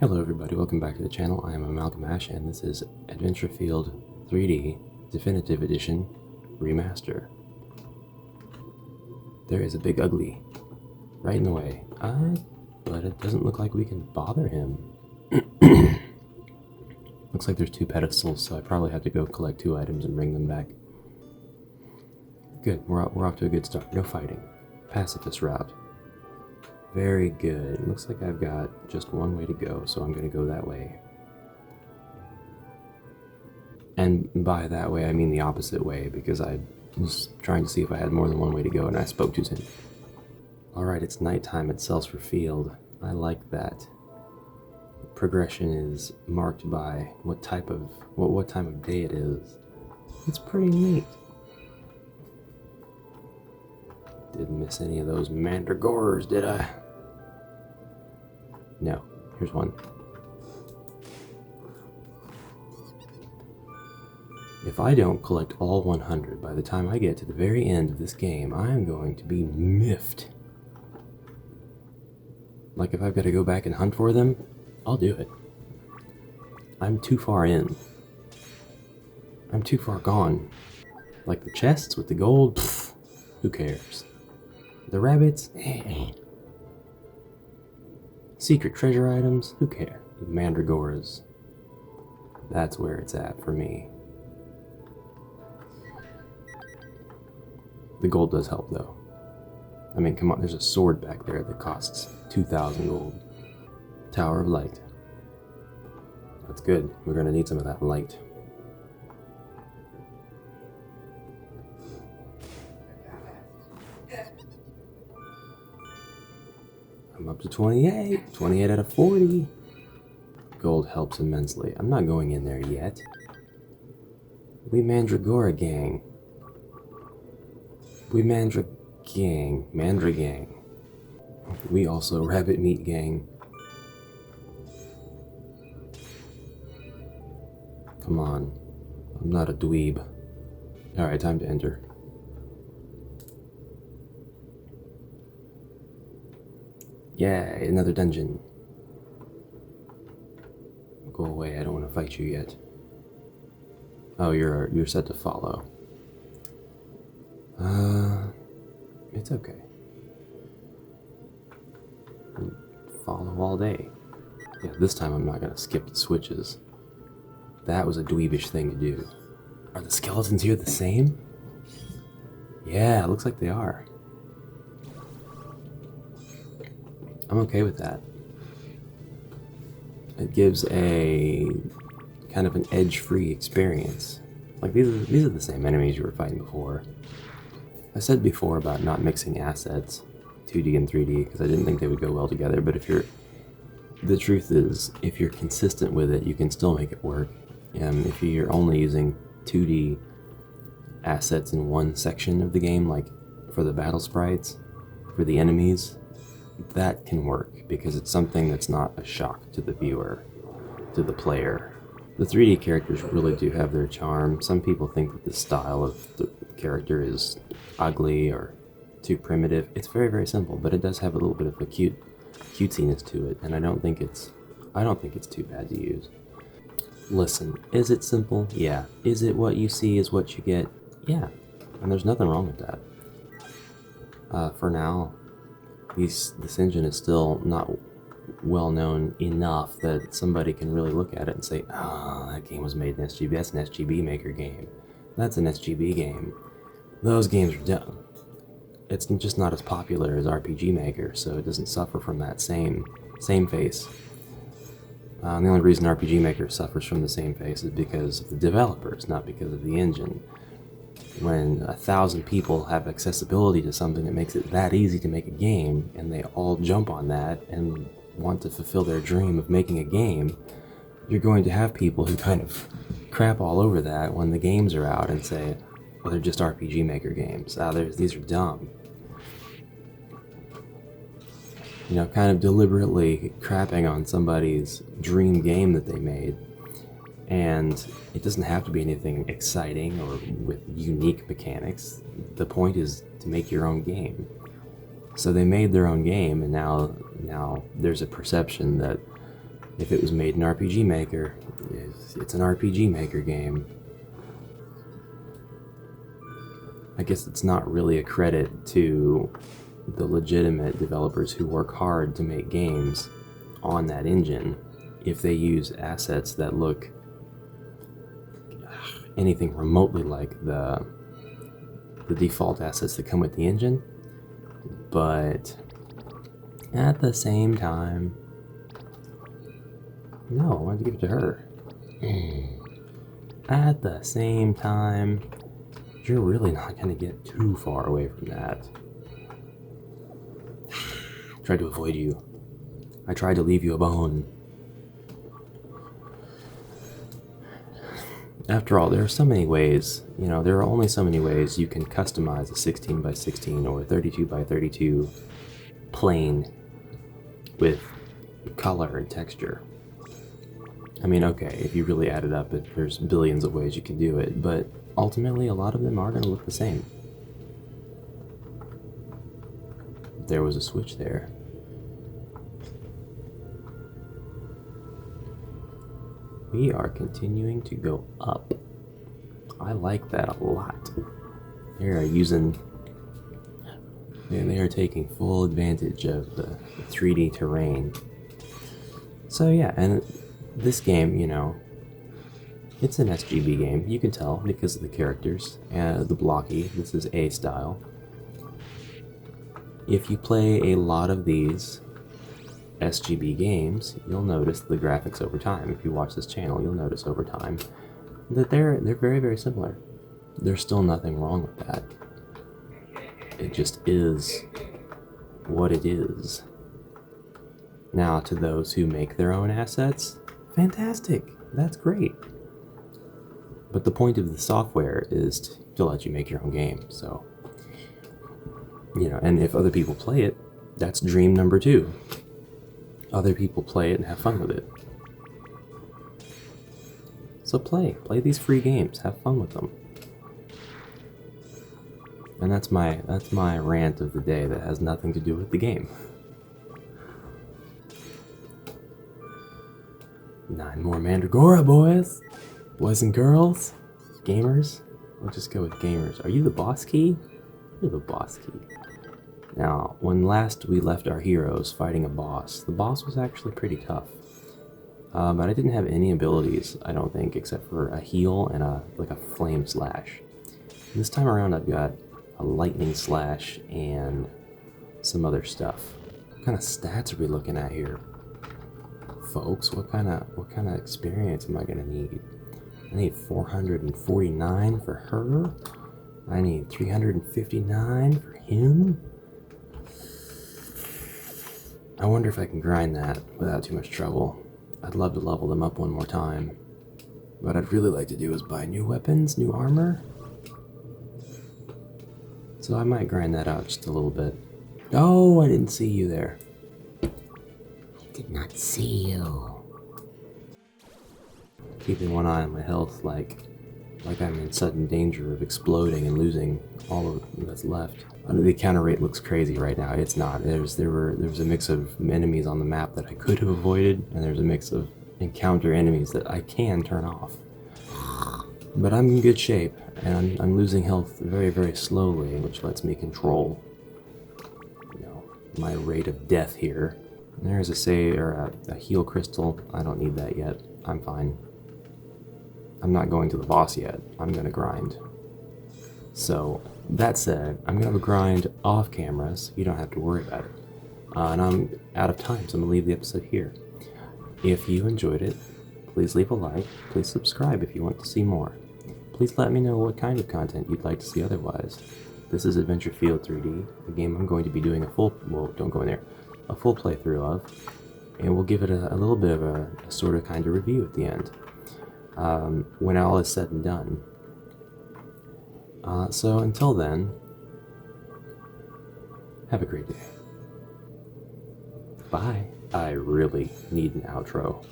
Hello everybody, welcome back to the channel. I am AmalgamAsh and this is Adventure Field 3D Definitive Edition Remaster. There is a big ugly right in the way, but it doesn't look like we can bother him. Looks like there's 2 pedestals, so I probably have to go collect 2 items and bring them back. Good, we're off to a good start. No fighting. Pacifist route. Very good. Looks like I've got just one way to go, so I'm going to go that way. And by that way, I mean the opposite way, because I was trying to see if I had more than one way to go, and I spoke too soon. Alright, it's nighttime at Seltzer Field. I like that. Progression is marked by what time of day it is. It's pretty neat. Didn't miss any of those mandragores, did I? No. Here's one. If I don't collect all 100 by the time I get to the very end of this game, I am going to be miffed. Like if I've got to go back and hunt for them, I'll do it. I'm too far in. I'm too far gone. Like the chests with the gold, pfft, who cares? The rabbits, secret treasure items, who cares? The mandragores, that's where it's at for me. The gold does help though. I mean, come on, there's a sword back there that costs 2,000 gold. Tower of Light. That's good. We're going to need some of that light. I'm up to 28. 28 out of 40. Gold helps immensely. I'm not going in there yet. We Mandragora gang. We Mandra gang. We also Rabbit Meat gang. Come on. I'm not a dweeb. Alright, time to enter. Yeah, another dungeon. Go away, I don't want to fight you yet. Oh, you're set to follow. It's okay. Follow all day. Yeah, this time I'm not gonna skip the switches. That was a dweebish thing to do. Are the skeletons here the same? Yeah, it looks like they are. I'm okay with that. It gives a kind of an edge-free experience. Like these are the same enemies you were fighting before. I said before about not mixing assets, 2D and 3D, because I didn't think they would go well together, but the truth is, if you're consistent with it, you can still make it work. If you're only using 2D assets in one section of the game, like for the battle sprites, for the enemies, that can work, because it's something that's not a shock to the viewer, to the player. The 3D characters really do have their charm. Some people think that the style of the character is ugly or too primitive. It's very, very simple, but it does have a little bit of a cutesiness to it, and I don't think it's too bad to use. Listen, is it simple? Yeah. Is it what you see is what you get? Yeah. And there's nothing wrong with that. For now, this engine is still not well known enough that somebody can really look at it and say, oh, that game was made in SGB. That's an SGB maker game. That's an SGB game. Those games are dumb. It's just not as popular as RPG Maker, so it doesn't suffer from that same face. The only reason RPG Maker suffers from the same face is because of the developers, not because of the engine. When 1,000 people have accessibility to something that makes it that easy to make a game, and they all jump on that and want to fulfill their dream of making a game, you're going to have people who kind of crap all over that when the games are out and say, well, they're just RPG Maker games. These are dumb. You know, kind of deliberately crapping on somebody's dream game that they made. And it doesn't have to be anything exciting or with unique mechanics. The point is to make your own game. So they made their own game, and now there's a perception that If it was made in RPG Maker, it's an RPG Maker game. I guess it's not really a credit to the legitimate developers who work hard to make games on that engine if they use assets that look anything remotely like the default assets that come with the engine. But at the same time, no, I wanted to give it to her. At the same time, you're really not going to get too far away from that. I tried to avoid you. I tried to leave you a bone. After all, there are so many ways, there are only so many ways you can customize a 16 by 16 or 32 by 32 plane with color and texture. I mean, okay, if you really add it up, there's billions of ways you can do it, but ultimately a lot of them are going to look the same. There was a switch there. We are continuing to go up. I like that a lot. They are taking full advantage of the 3D terrain. So yeah, and this game, it's an SGB game. You can tell because of the characters and the blocky. This is A style. If you play a lot of these SGB games, you'll notice the graphics over time. If you watch this channel, you'll notice over time that they're very, very similar. There's still nothing wrong with that. It just is what it is. Now, to those who make their own assets, fantastic. That's great. But the point of the software is to let you make your own game. So, and if other people play it, that's dream number 2. Other people play it and have fun with it. So play these free games, have fun with them. And that's my rant of the day that has nothing to do with the game. 9 more Mandragora, boys and girls, gamers. We'll just go with gamers. Are you the boss key? You're the boss key. Now, when last we left our heroes fighting a boss, the boss was actually pretty tough. But I didn't have any abilities, I don't think, except for a heal and a flame slash. This time around I've got a lightning slash and some other stuff. What kind of stats are we looking at here, folks? What kind of experience am I gonna need? I need 449 for her. I need 359 for him. I wonder if I can grind that without too much trouble. I'd love to level them up one more time. What I'd really like to do is buy new weapons, new armor. So I might grind that out just a little bit. Oh, I didn't see you there. I did not see you. Keeping one eye on my health like I'm in sudden danger of exploding and losing all of that's left. The counter rate looks crazy right now. It's not. There was a mix of enemies on the map that I could have avoided, and there's a mix of encounter enemies that I can turn off. But I'm in good shape, and I'm losing health very, very slowly, which lets me control, my rate of death here. There's a heal crystal. I don't need that yet. I'm fine. I'm not going to the boss yet. I'm gonna grind. So, that said, I'm gonna have a grind off camera, so you don't have to worry about it. And I'm out of time, so I'm gonna leave the episode here. If you enjoyed it, please leave a like. Please subscribe if you want to see more. Please let me know what kind of content you'd like to see otherwise. This is Adventure Field 3D, a game I'm going to be doing a full playthrough of, and we'll give it a little bit of a sort of kind of review at the end, when all is said and done. So until then, have a great day. Bye. I really need an outro.